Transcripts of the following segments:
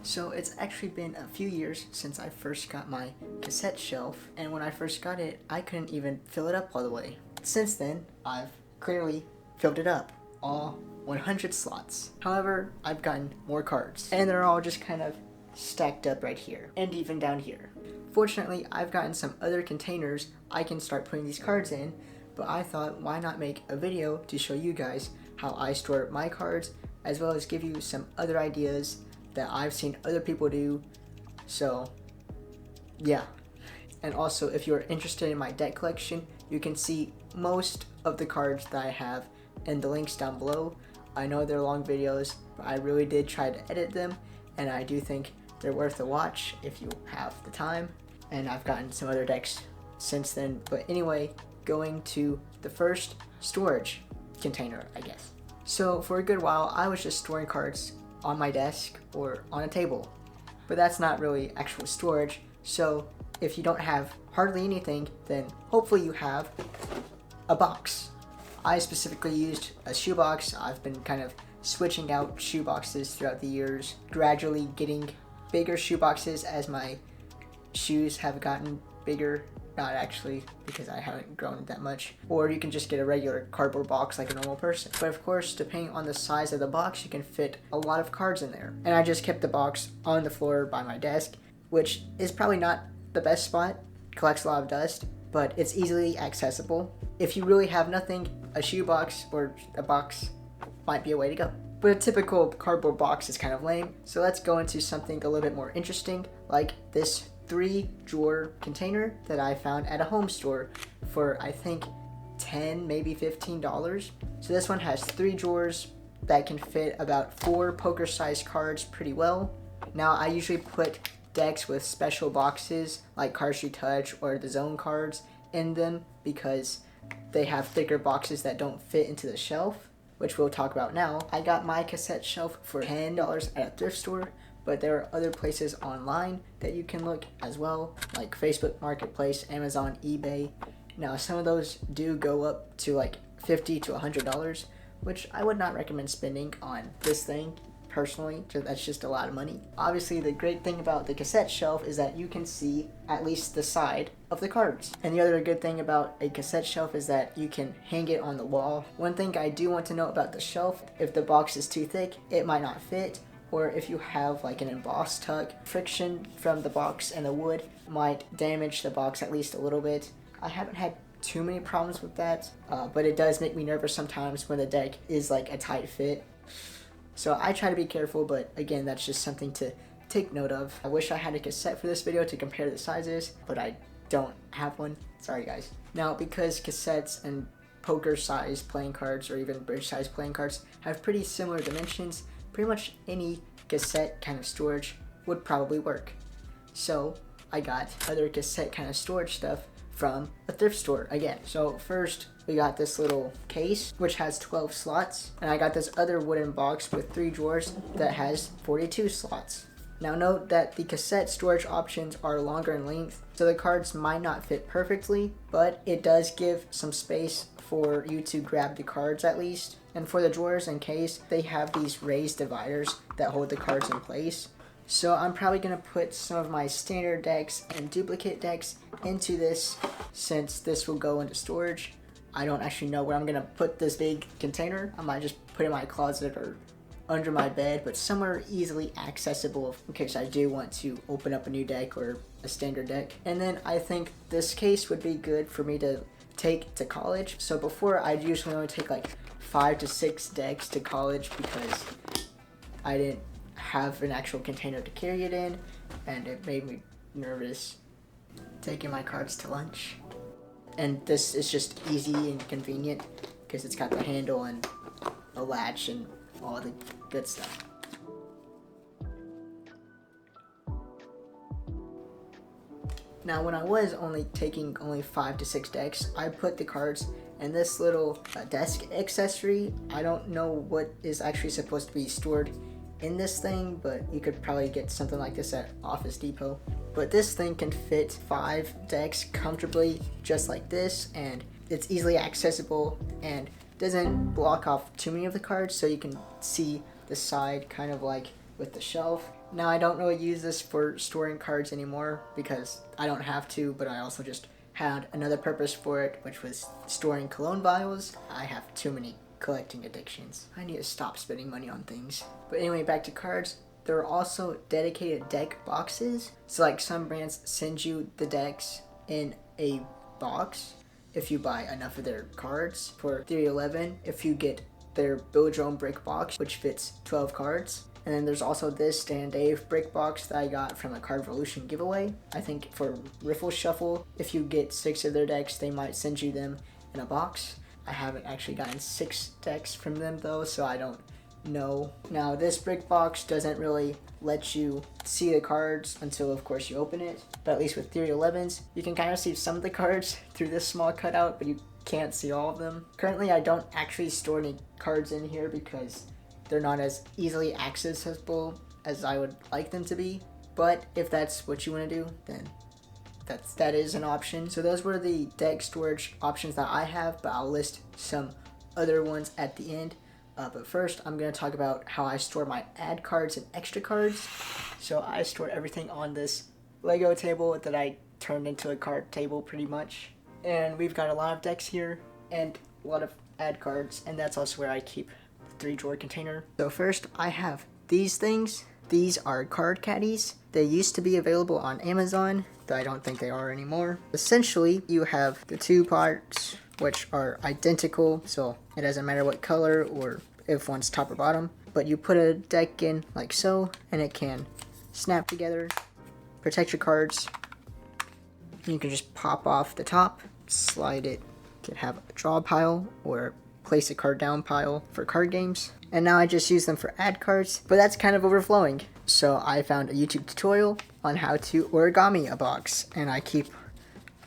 So it's actually been a few years since I first got my cassette shelf, and when I first got it, I couldn't even fill it up all the way. Since then, I've clearly filled it up, all 100 slots. However, I've gotten more cards, and they're all just kind of stacked up right here, and even down here. Fortunately, I've gotten some other containers I can start putting these cards in, but I thought why not make a video to show you guys how I store my cards, as well as give you some other ideas that I've seen other people do. So yeah, and also if you're interested in my deck collection, you can see most of the cards that I have in the links down below. I know they're long videos, but I really did try to edit them, and I do think they're worth a watch if you have the time. And I've gotten some other decks since then, but anyway, going to the first storage container, I guess. So for a good while I was just storing cards on my desk or on a table, but that's not really actual storage. So if you don't have hardly anything, then hopefully you have a box. I specifically used a shoebox. I've been kind of switching out shoeboxes throughout the years, gradually getting bigger shoeboxes as my shoes have gotten bigger. Not actually, because I haven't grown that much. Or you can just get a regular cardboard box like a normal person. But of course, depending on the size of the box, you can fit a lot of cards in there. And I just kept the box on the floor by my desk, which is probably not the best spot. Collects a lot of dust, but it's easily accessible. If you really have nothing, a shoebox or a box might be a way to go. But a typical cardboard box is kind of lame, so let's go into something a little bit more interesting, like this 3-drawer container that I found at a home store for I think $10, maybe $15. So this one has 3 drawers that can fit about 4 poker-sized cards pretty well. Now I usually put decks with special boxes like Cards You Touch or the Zone cards in them because they have thicker boxes that don't fit into the shelf, which we'll talk about now. I got my cassette shelf for $10 at a thrift store, but there are other places online that you can look as well, like Facebook Marketplace, Amazon, eBay. Now some of those do go up to like $50 to $100, which I would not recommend spending on this thing personally. That's just a lot of money. Obviously the great thing about the cassette shelf is that you can see at least the side of the cards. And the other good thing about a cassette shelf is that you can hang it on the wall. One thing I do want to know about the shelf, if the box is too thick, it might not fit. Or if you have like an embossed tuck, friction from the box and the wood might damage the box at least a little bit. I haven't had too many problems with that, but it does make me nervous sometimes when the deck is like a tight fit. So I try to be careful, but again, that's just something to take note of. I wish I had a cassette for this video to compare the sizes, but I don't have one. Sorry guys. Now, because cassettes and poker size playing cards or even bridge size playing cards have pretty similar dimensions, pretty much any cassette kind of storage would probably work. So I got other cassette kind of storage stuff from a thrift store again. So first we got this little case which has 12 slots, and I got this other wooden box with 3 drawers that has 42 slots. Now note that the cassette storage options are longer in length, so the cards might not fit perfectly, but it does give some space for you to grab the cards at least. And for the drawers and case, they have these raised dividers that hold the cards in place. So I'm probably going to put some of my standard decks and duplicate decks into this, since this will go into storage. I don't actually know where I'm going to put this big container. I might just put it in my closet or under my bed, but somewhere easily accessible in case I do want to open up a new deck or a standard deck. And then I think this case would be good for me to take to college. So before, I'd usually only take like 5 to 6 decks to college because I didn't have an actual container to carry it in, and it made me nervous taking my cards to lunch. And this is just easy and convenient because it's got the handle and a latch and all the good stuff. Now when I was only taking 5 to 6 decks, I put the cards in this little desk accessory. I don't know what is actually supposed to be stored in this thing, but you could probably get something like this at Office Depot. But this thing can fit 5 decks comfortably, just like this, and it's easily accessible and doesn't block off too many of the cards, so you can see the side kind of like with the shelf. Now I don't really use this for storing cards anymore because I don't have to, but I also just had another purpose for it, which was storing cologne vials. I have too many collecting addictions. I need to stop spending money on things. But anyway, back to cards. There are also dedicated deck boxes. So like some brands send you the decks in a box if you buy enough of their cards. For Theory 11, if you get their Build Your Own Brick box, which fits 12 cards. And then there's also this Stan and Dave brick box that I got from a Card Revolution giveaway. I think for Riffle Shuffle, if you get 6 of their decks, they might send you them in a box. I haven't actually gotten 6 decks from them though, so I don't know. Now this brick box doesn't really let you see the cards until of course you open it. But at least with Theory 11s, you can kind of see some of the cards through this small cutout, but you can't see all of them. Currently I don't actually store any cards in here because they're not as easily accessible as I would like them to be. But if that's what you want to do, then that is an option. So those were the deck storage options that I have, but I'll list some other ones at the end. But first, I'm going to talk about how I store my ad cards and extra cards. So I store everything on this Lego table that I turned into a card table pretty much. And we've got a lot of decks here and a lot of ad cards, and that's also where I keep the 3-drawer container. So first, I have these things. These are card caddies. They used to be available on Amazon, though I don't think they are anymore. Essentially, you have the 2 parts, which are identical, so it doesn't matter what color or if one's top or bottom. But you put a deck in like so, and it can snap together, protect your cards. You can just pop off the top, slide it. You can have a draw pile or place a card down pile for card games. And now I just use them for ad cards, but that's kind of overflowing. So I found a YouTube tutorial on how to origami a box, and I keep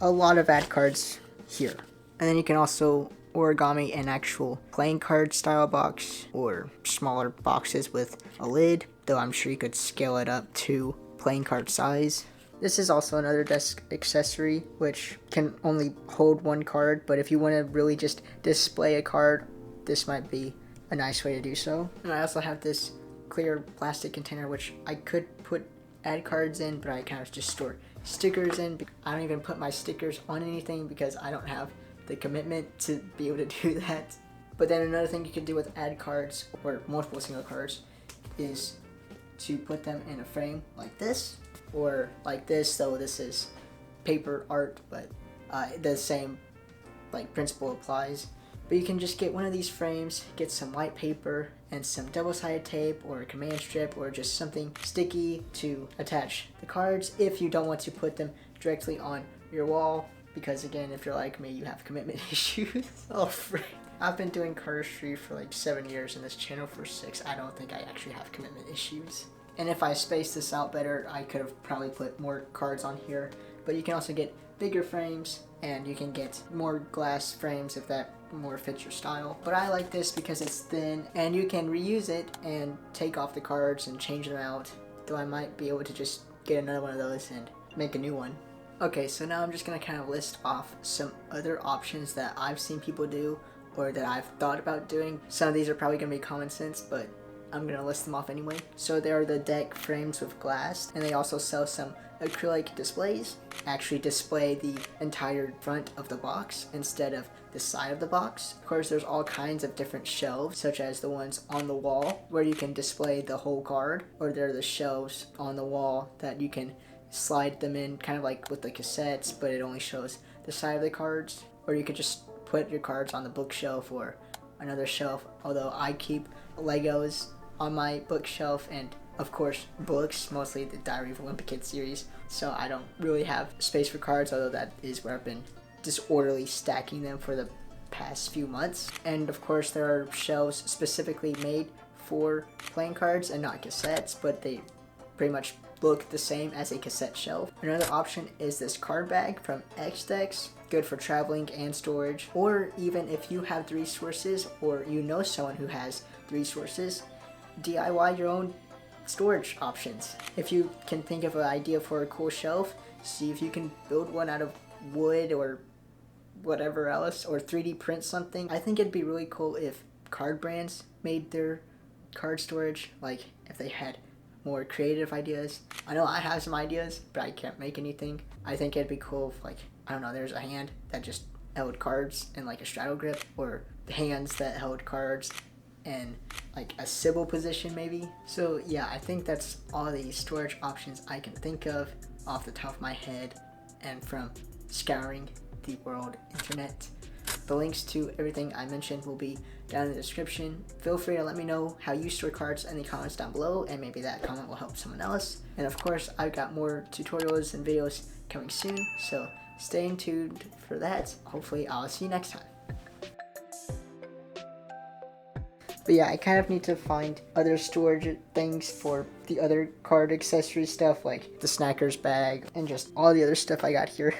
a lot of ad cards here. And then you can also origami an actual playing card style box or smaller boxes with a lid, though I'm sure you could scale it up to playing card size. This is also another desk accessory, which can only hold 1 card, but if you want to really just display a card, this might be a nice way to do so. And I also have this clear plastic container, which I could put ad cards in, but I kind of just store stickers in. I don't even put my stickers on anything because I don't have the commitment to be able to do that. But then another thing you can do with ad cards or multiple single cards is to put them in a frame like this or like this. So this is paper art, but the same principle applies. But you can just get one of these frames, get some white paper and some double-sided tape or a command strip or just something sticky to attach the cards if you don't want to put them directly on your wall, because again, if you're like me, you have commitment issues. Oh frick. I've been doing cardistry for like 7 years and this channel for 6. I don't think I actually have commitment issues. And if I spaced this out better, I could have probably put more cards on here. But you can also get bigger frames and you can get more glass frames if that more fits your style. But I like this because it's thin and you can reuse it and take off the cards and change them out. Though I might be able to just get another one of those and make a new one. Okay, so now I'm just gonna kind of list off some other options that I've seen people do or that I've thought about doing. Some of these are probably gonna be common sense, but I'm gonna list them off anyway. So there are the deck frames with glass, and they also sell some acrylic displays. Actually display the entire front of the box instead of the side of the box. Of course, there's all kinds of different shelves, such as the ones on the wall where you can display the whole card, or there are the shelves on the wall that you can slide them in, kind of like with the cassettes, but it only shows the side of the cards. Or you could just put your cards on the bookshelf or another shelf, although I keep Legos on my bookshelf and of course books, mostly the Diary of a Wimpy Kid series, so I don't really have space for cards, although that is where I've been disorderly stacking them for the past few months. And of course there are shelves specifically made for playing cards and not cassettes, but they pretty much look the same as a cassette shelf. Another option is this card bag from X-Dex, good for traveling and storage, or even if you have the resources or you know someone who has the resources, DIY your own storage options. If you can think of an idea for a cool shelf, see if you can build one out of wood or whatever else, or 3D print something. I think it'd be really cool if card brands made their card storage, like if they had more creative ideas. I know I have some ideas, but I can't make anything. I think it'd be cool if, like, I don't know, there's a hand that just held cards in like a straddle grip, or the hands that held cards in like a Sybil position maybe. So yeah, I think that's all the storage options I can think of off the top of my head and from scouring the world internet. The links to everything I mentioned will be down in the description. Feel free to let me know how you store cards in the comments down below, and maybe that comment will help someone else. And of course, I've got more tutorials and videos coming soon, so stay tuned for that. Hopefully I'll see you next time. But yeah, I kind of need to find other storage things for the other card accessory stuff, like the Snackers bag and just all the other stuff I got here.